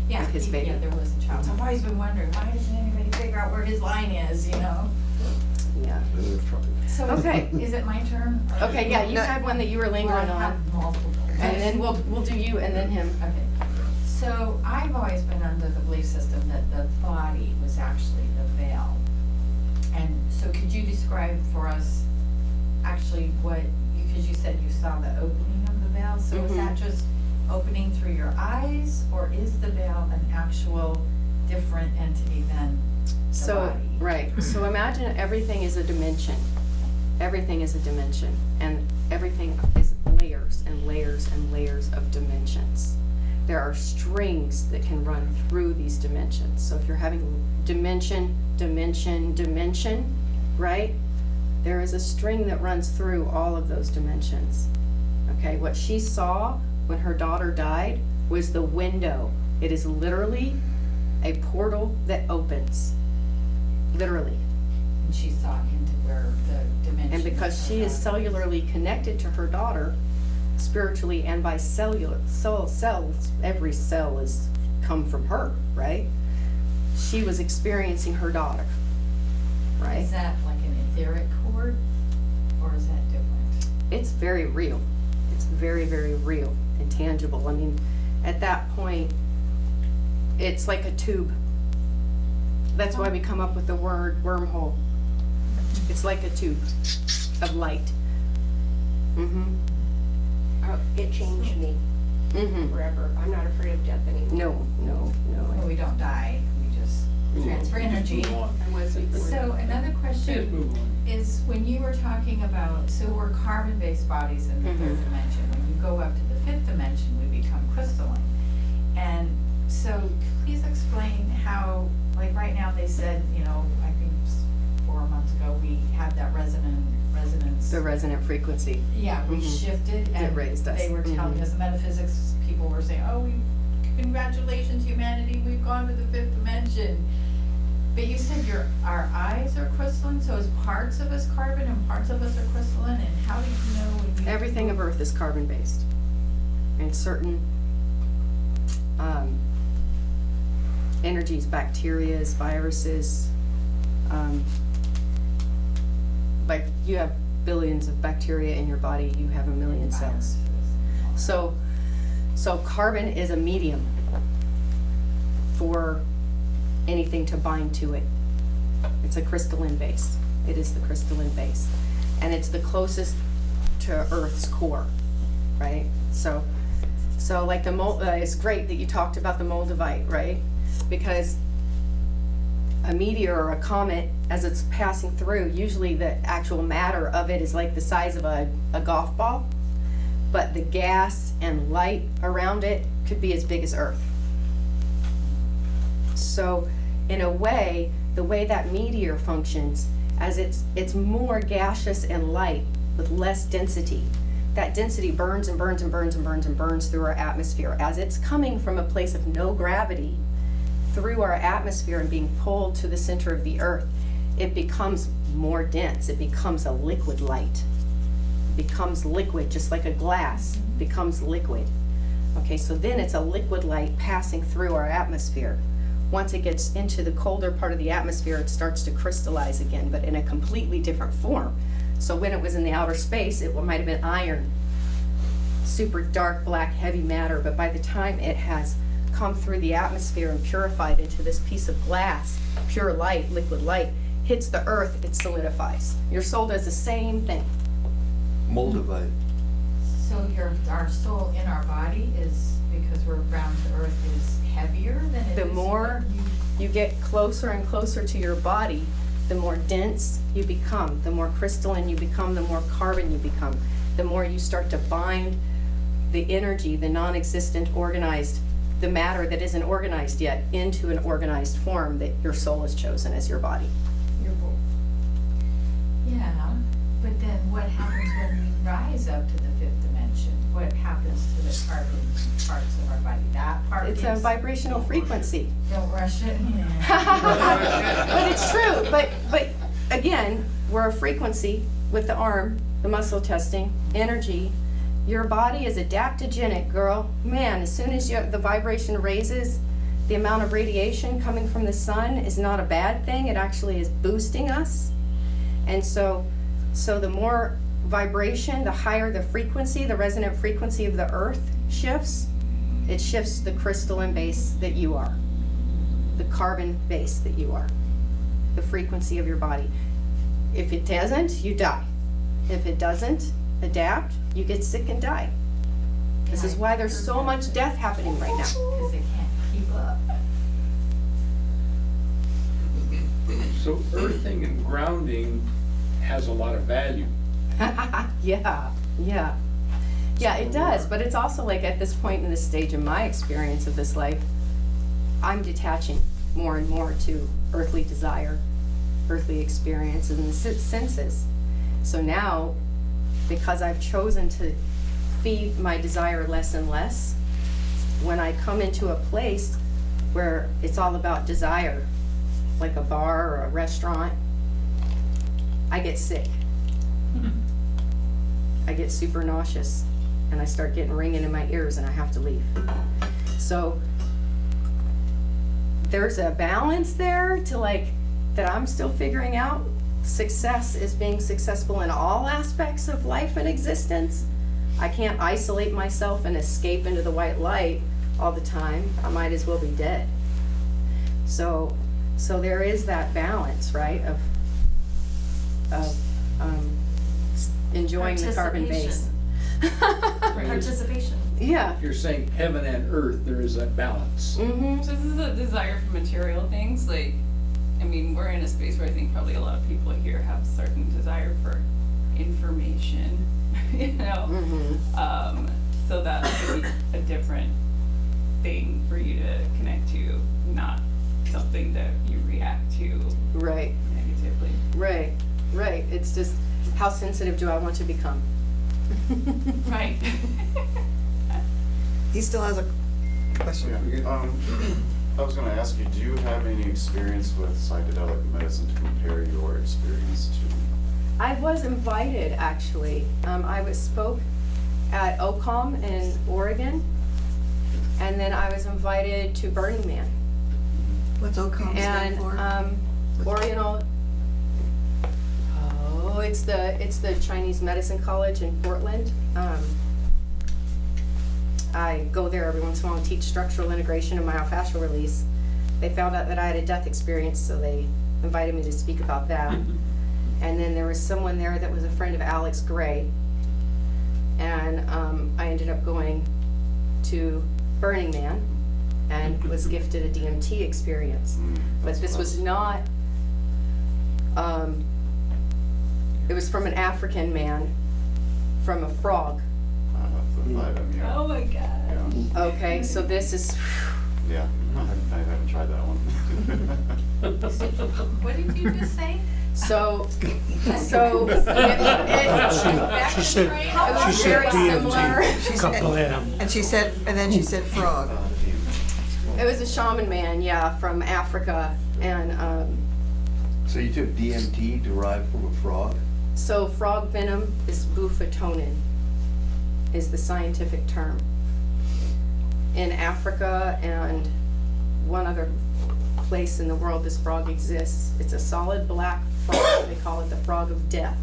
Yeah, with his baby. Yeah, there was a child. So I've always been wondering, why doesn't anybody figure out where his line is, you know? Yeah. So Okay. is it my turn? or- Okay, yeah, you had one that you were Well, I lingering on. have multiple. And then we'll do you and then him. Okay. So I've always been under the belief system that the body was actually the veil. And so could you describe for us actually what, because you said you saw the opening of the veil, so is that just opening through your eyes, or is the veil an actual different entity than the So, body? right, so imagine everything is a dimension. Everything is a dimension, and everything is layers and layers and layers of dimensions. There are strings that can run through these dimensions. So if you're having dimension, right? There is a string that runs through all of those dimensions. Okay, what she saw when her daughter died was the window. It is literally a portal that opens. Literally. And she saw into where the dimension. And because she is cellularly connected to her daughter, spiritually and by cells, every cell is come from her, right? She was experiencing her daughter, right? Is that like an etheric cord, or is that different? It's very real. It's very, very real and tangible. I mean, at that point, it's like a tube. That's why we come up with the word wormhole. It's like a tube of light. It changed me forever. I'm not afraid of death anymore. No. Well, we don't die, we just transfer energy. I was before. So another Let's question move on. is, when you were talking about, so we're carbon-based bodies in the third dimension. When you go up to the fifth dimension, we become crystalline. And so please explain how, like right now they said, you know, I think 4 months ago, we had that resonance. The resonant frequency. Yeah, we shifted and raised us. they were telling us, the metaphysics people were saying, oh, congratulations humanity, we've gone to the fifth dimension. But you said our eyes are crystalline, so is parts of us carbon and parts of us are crystalline, and how do you know when you? Everything of Earth is carbon-based. And certain energies, bacteria, viruses, like you have billions of bacteria in your body, you have 1 million cells. So carbon is a medium for anything to bind to it. It's a crystalline base. It is the crystalline base. And it's the closest to Earth's core, right? So like it's great that you talked about the Moldavite, right? Because a meteor or a comet, as it's passing through, usually the actual matter of it is like the size of a golf ball, but the gas and light around it could be as big as Earth. So in a way, the way that meteor functions, as it's more gaseous and light with less density, that density burns and burns and burns and burns and burns through our atmosphere. As it's coming from a place of no gravity through our atmosphere and being pulled to the center of the Earth, it becomes more dense. It becomes a liquid light. It becomes liquid, just like a glass becomes liquid. Okay, so then it's a liquid light passing through our atmosphere. Once it gets into the colder part of the atmosphere, it starts to crystallize again, but in a completely different form. So when it was in the outer space, it might have been iron, super dark, black, heavy matter, but by the time it has come through the atmosphere and purified into this piece of glass, pure light, liquid light, hits the Earth, it solidifies. Your soul does the same thing. Moldavite. So our soul in our body is, because we're bound to Earth, is heavier than it is. The more you get closer and closer to your body, the more dense you become, the more crystalline you become, the more carbon you become, the more you start to bind the energy, the non-existent organized, the matter that isn't organized yet, into an organized form that your soul has chosen as your body. Yeah, but then what happens when we rise up to the fifth dimension? What happens to the carbon parts of our body? That part It's a vibrational frequency. Don't rush it. But it's true, but again, we're a frequency with the arm, the muscle testing, energy, Your body is adaptogenic, girl. Man, as soon as the vibration raises, the amount of radiation coming from the sun is not a bad thing. It actually is boosting us. And so the more vibration, the higher the frequency, the resonant frequency of the earth shifts, it shifts the crystalline base that you are, the carbon base that you are, the frequency of your body. If it doesn't, you die. If it doesn't adapt, you get sick and die. This is why there's so much death happening right now. Because they can't keep up. So earthing and grounding has a lot of value. Yeah, it does, but it's also like at this point in this stage in my experience of this life, I'm detaching more and more to earthly desire, earthly experience, and the senses. So now, because I've chosen to feed my desire less and less, when I come into a place where it's all about desire, like a bar or a restaurant, I get sick. I get super nauseous, and I start getting ringing in my ears, and I have to leave. So there's a balance there to like that I'm still figuring out. Success is being successful in all aspects of life and existence. I can't isolate myself and escape into the white light all the time. I might as well be dead. So there is that balance, right, of enjoying the carbon base. Participation. Yeah. You're saying heaven and earth, there is that balance. Mm-hmm. So this is a desire for material things, like, I mean, we're in a space where I think probably a lot of people here have a certain desire for information, you know? Mm-hmm. So that could be a different thing for you to connect to, not something that you react to Right. negatively. Right. It's just, how sensitive do I want to become? Right. He still has a question. Yeah, I was gonna ask you, do you have any experience with psychedelic medicine to compare your experience to? I was invited, actually. I spoke at OCOM in Oregon, and then I was invited to Burning Man. What's OCOM stand And for? Oriental, it's the Chinese Medicine College in Portland. I go there every once in a while and teach structural integration and myofascial release. They found out that I had a death experience, so they invited me to speak about that. And then there was someone there that was a friend of Alex Gray, and I ended up going to Burning Man and was gifted a DMT experience. But this was not, it was from an African man, from a frog. Oh my god. Yeah, Okay, so this is, yeah, I haven't tried that one. What did you just say? so She it was very similar. And she said, and then she said frog. It was a shaman man, yeah, from Africa, and So you took DMT derived from a frog? so frog venom is bufatonin, is the scientific term. In Africa and one other place in the world this frog exists. It's a solid black frog. They call it the frog of death.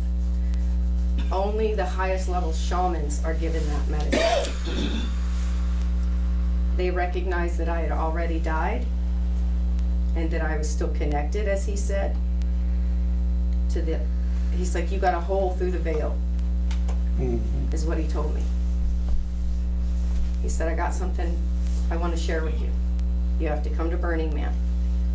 Only the highest level shamans are given that medicine. They recognized that I had already died and that I was still connected, as he said, to the, he's like, you got a hole through the veil, is what he told me. He said, I got something I want to share with you. You have to come to Burning Man.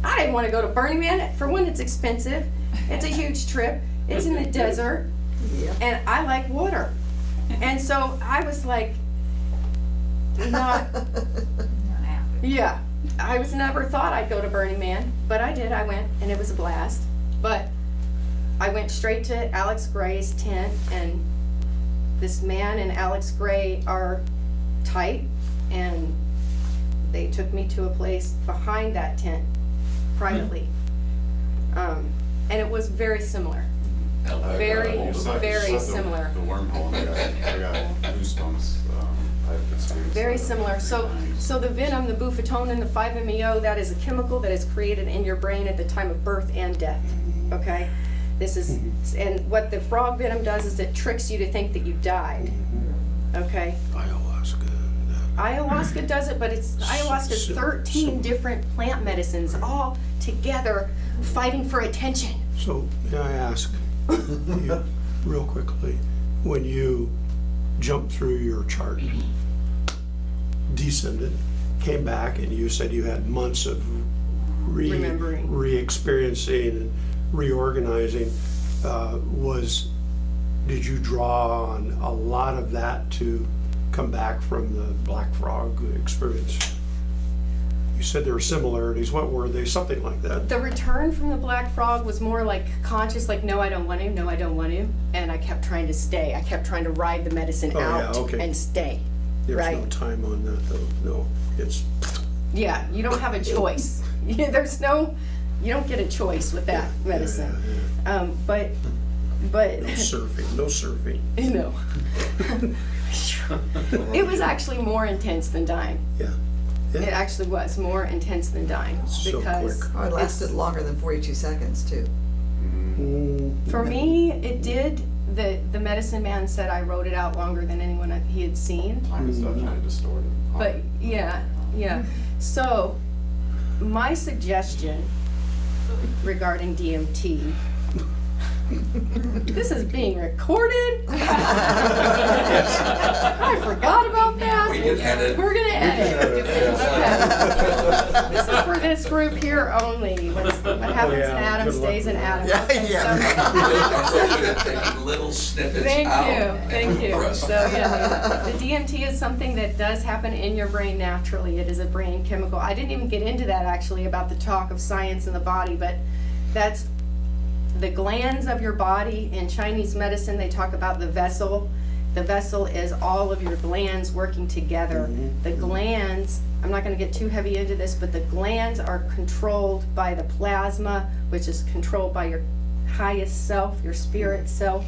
I didn't want to go to Burning Man. For one, it's expensive. It's a huge trip. It's in the desert. Yeah. And I like water. And so I was like, not, yeah. I was never thought I'd go to Burning Man, but I did. I went, and it was a blast. But I went straight to Alex Gray's tent, and this man and Alex Gray are tight, and they took me to a place behind that tent privately. And it was very similar. Very, You said very the- similar. The wormhole, and I got goosebumps. I've experienced Very that similar. many So, times. so the venom, the bufatonin, the 5-MeO, that is a chemical that is created in your brain at the time of birth and death, okay? This is, and what the frog venom does is it tricks you to think that you died, okay? Ayahuasca does it, but ayahuasca is 13 different plant medicines all together fighting for attention. So, may I ask, you, real quickly, when you jumped through your chart, descended, came back, and you said you had months of Remembering. re-experiencing and reorganizing, did you draw on a lot of that to come back from the black frog experience? You said there were similarities. What were they? Something like that. The return from the black frog was more like conscious, like, no, I don't want to, no, I don't want to. And I kept trying to stay. I kept trying to ride the medicine Oh, yeah, out okay. and stay. There's right? no time on that, though. No, it's. Yeah, you don't have a choice. There's no, you don't get a choice with that medicine. But No surfing. No surfing. no. It was actually more intense than dying. Yeah. It actually was more intense than dying So because quick. Oh, it lasted longer than 42 seconds, too. for me it did. The medicine man said I wrote it out longer than anyone he had seen. Time is definitely distorted. But yeah. So my suggestion regarding DMT. This is being recorded. I forgot about that. We can edit. We're gonna edit. Okay. This is for this group here only. What happens in yeah, Adam good luck stays in with Adam. that. Okay, We're taking little snippets Thank out. you, thank you. Impressive. So yeah, the DMT is something that does happen in your brain naturally. It is a brain chemical. I didn't even get into that actually about the talk of science in the body, but that's the glands of your body. In Chinese medicine, they talk about the vessel. The vessel is all of your glands working together. The glands, I'm not going to get too heavy into this, but the glands are controlled by the plasma, which is controlled by your highest self, your spirit self.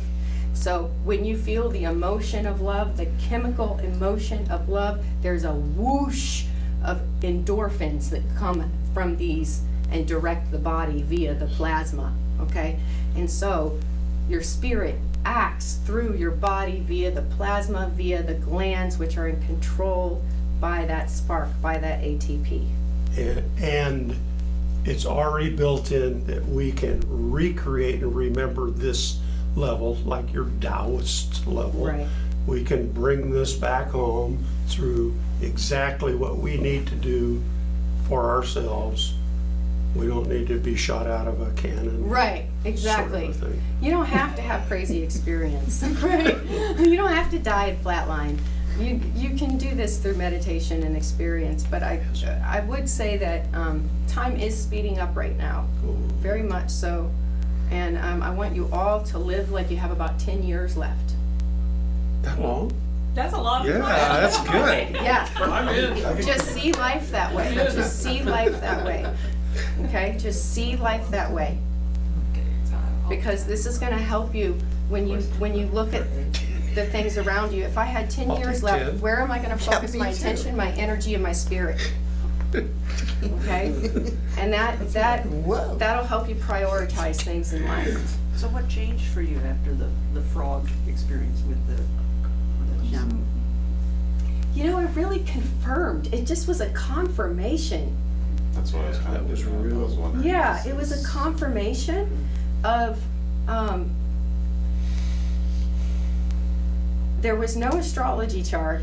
So when you feel the emotion of love, the chemical emotion of love, there's a whoosh of endorphins that come from these and direct the body via the plasma, okay? And so your spirit acts through your body via the plasma, via the glands, which are in control by that spark, by that ATP. And it's already built in that we can recreate and remember this level, like your Taoist level. Right. We can bring this back home through exactly what we need to do for ourselves. We don't need to be shot out of a cannon. Right, exactly. Sort of a thing. You don't have to have crazy experience, right? You don't have to die and flatline. You can do this through meditation and experience, but I would say that time is speeding up right now, very much so. And I want you all to live like you have about 10 years left. That long? That's a lot of Yeah, time. that's good. Yeah. Just see life that way. Just see life that way. Okay? Just see life that way. Because this is going to help you when you look at the things around you. If I had 10 years take left, 10. where am I going to focus me my too. attention, my energy, and my spirit? Okay? And Whoa. that'll help you prioritize things in life. So what changed for you after the frog experience with the shaman? You know, it really confirmed. It just was a confirmation. That's what I was kind of. That was real. I was wondering. Yeah, it was a confirmation of, there was no astrology chart,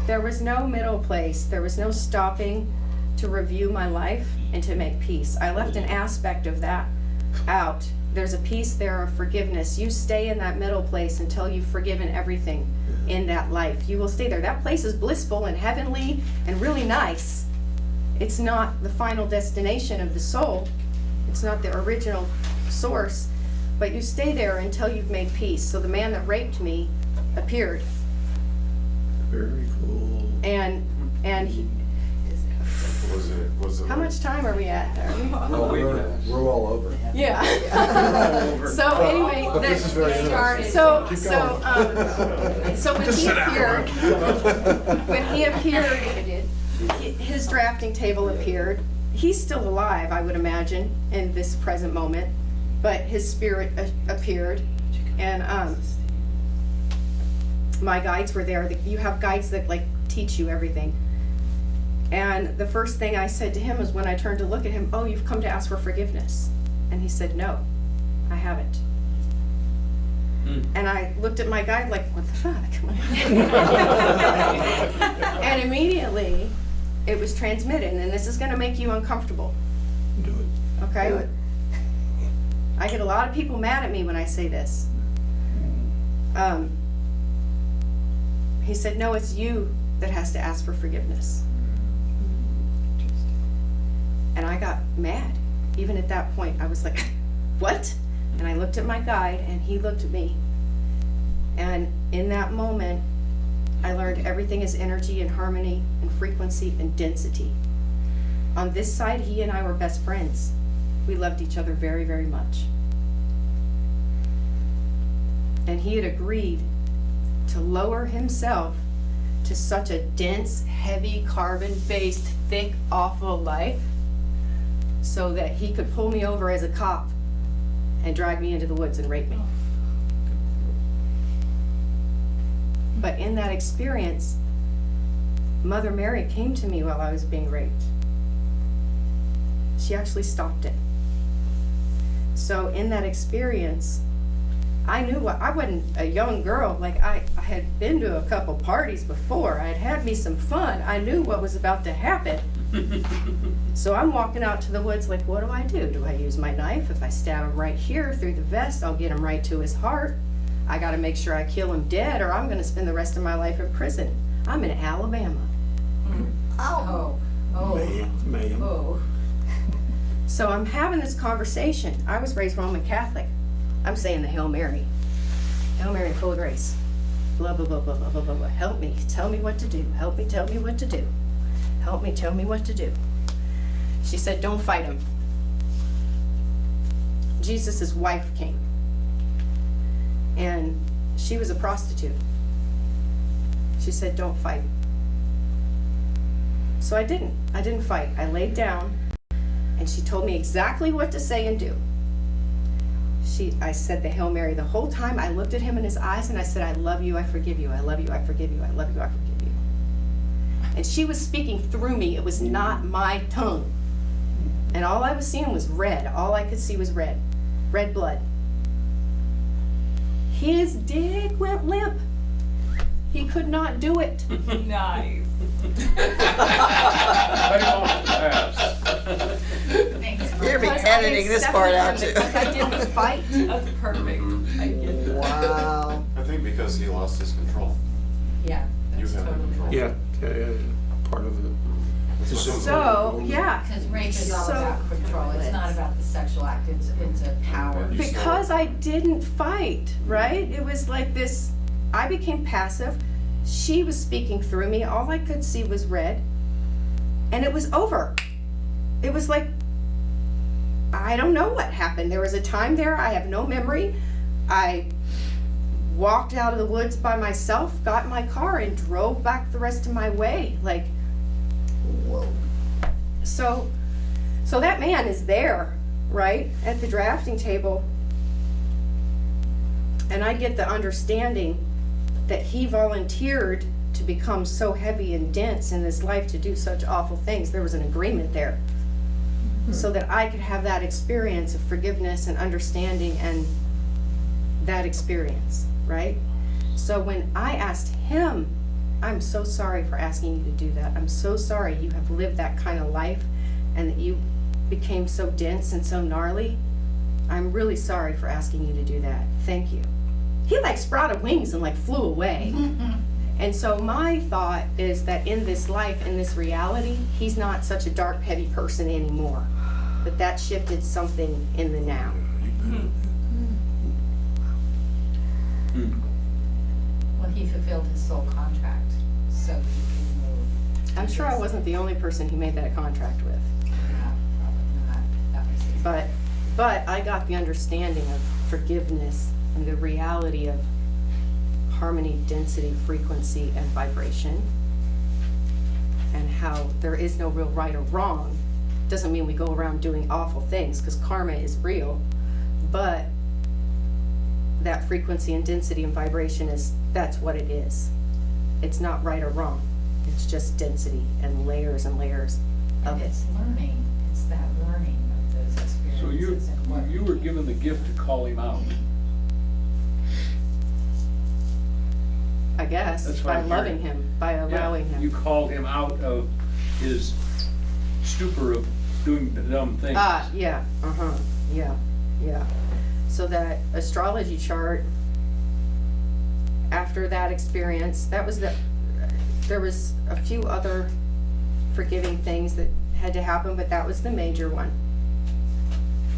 there was no middle place, there was no stopping to review my life and to make peace. I left an aspect of that out. There's a piece there of forgiveness. You stay in that middle place until you've forgiven everything in that life. You will stay there. That place is blissful and heavenly and really nice. It's not the final destination of the soul. It's not the original source, but you stay there until you've made peace. So the man that raped me appeared, Very cool. and he, Was it How like- much time are we at? Are we- Oh, we're all over. Yeah. So anyway, But this is very interesting. so Keep when Just he sit down. appeared, his drafting table appeared. He's still alive, I would imagine, in this present moment, but his spirit appeared, and my guides were there. You have guides that like teach you everything. And the first thing I said to him was when I turned to look at him, "Oh, you've come to ask for forgiveness." And he said, "No, I haven't." And I looked at my guide like, "What the fuck?" And immediately it was transmitted, and this is gonna make you uncomfortable. Do it. Okay? Do it. I get a lot of people mad at me when I say this. He said, "No, it's you that has to ask for forgiveness." And I got mad. Even at that point, I was like, "What?" And I looked at my guide, and he looked at me. And in that moment, I learned everything is energy and harmony and frequency and density. On this side, he and I were best friends. We loved each other very, very much. And he had agreed to lower himself to such a dense, heavy, carbon-based, thick, awful life so that he could pull me over as a cop and drag me into the woods and rape me. But in that experience, Mother Mary came to me while I was being raped. She actually stopped it. So in that experience, I knew I wasn't a young girl. Like I had been to a couple parties before. I had had me some fun. I knew what was about to happen. So I'm walking out to the woods like, what do? Do I use my knife? If I stab him right here through the vest, I'll get him right to his heart. I gotta make sure I kill him dead or I'm gonna spend the rest of my life in prison. I'm in Alabama. Oh, oh, Ma'am. oh. So I'm having this conversation. I was raised Roman Catholic. I'm saying the Hail Mary. Hail Mary, full of grace. Blah, blah, blah, blah, blah, blah, blah, blah. Help me, tell me what to do. Help me, tell me what to do. Help me, tell me what to do. She said, don't fight him. Jesus' wife came. And she was a prostitute. She said, don't fight. So I didn't fight. I laid down and she told me exactly what to say and do. I said the Hail Mary the whole time. I looked at him in his eyes and I said, I love you, I forgive you, I love you, I forgive you, I love you, I forgive you. And she was speaking through me. It was not my tongue. And all I was seeing was red. All I could see was red. Red blood. His dick went limp. He could not do it. Nice. You're be editing this part out too. Because I didn't fight. That's perfect. I get that. Wow. I think because he lost his control. Yeah, You that's have the totally. control. Yeah. Part of it. So, yeah. Because rape is all So- about control, it's not about the sexual act, it's a power. You still- Because I didn't fight, right? It was like this, I became passive. She was speaking through me. All I could see was red. And it was over. It was like, I don't know what happened. There was a time there, I have no memory. I walked out of the woods by myself, got in my car, and drove back the rest of my way. Like, Whoa. so that man is there, right, at the drafting table. And I get the understanding that he volunteered to become so heavy and dense in this life to do such awful things. There was an agreement there. So that I could have that experience of forgiveness and understanding and that experience, right? So when I asked him, I'm so sorry for asking you to do that. I'm so sorry you have lived that kind of life and that you became so dense and so gnarly. I'm really sorry for asking you to do that. Thank you. He like sprouted wings and like flew away. And so my thought is that in this life, in this reality, he's not such a dark, heavy person anymore. But that shifted something in the now. Well, he fulfilled his soul contract, so he can move. I'm sure I wasn't the only person he made that contract with. Yeah, probably not. That was his. But I got the understanding of forgiveness and the reality of harmony, density, frequency, and vibration. And how there is no real right or wrong. Doesn't mean we go around doing awful things, because karma is real. But that frequency and density and vibration that's what it is. It's not right or wrong. It's just density and layers of And it. it's learning, it's that learning of those So experiences and what. you were given the gift to call him out. I guess, That's what by I'm loving hearing. him, by allowing Yeah, him. you called him out of his stupor of doing the dumb things. Yeah, yeah. So that astrology chart, after that experience, there was a few other forgiving things that had to happen, but that was the major one.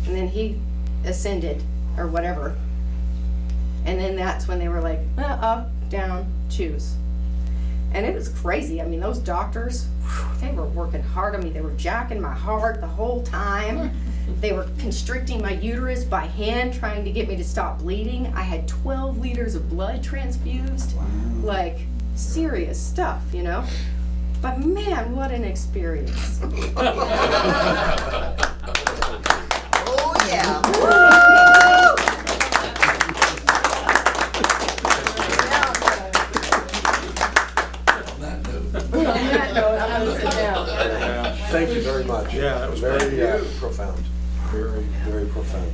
And then he ascended, or whatever. And then that's when they were like, up, down, choose. And it was crazy. I mean, those doctors, they were working hard on me. They were jacking my heart the whole time. They were constricting my uterus by hand, trying to get me to stop bleeding. I had 12 liters of blood transfused. Like, serious stuff, you know? But man, what an experience. Oh, yeah. On that note. On that note, I'm gonna sit down. Yeah. Thank you very much. Yeah, that was very great. profound. Very profound.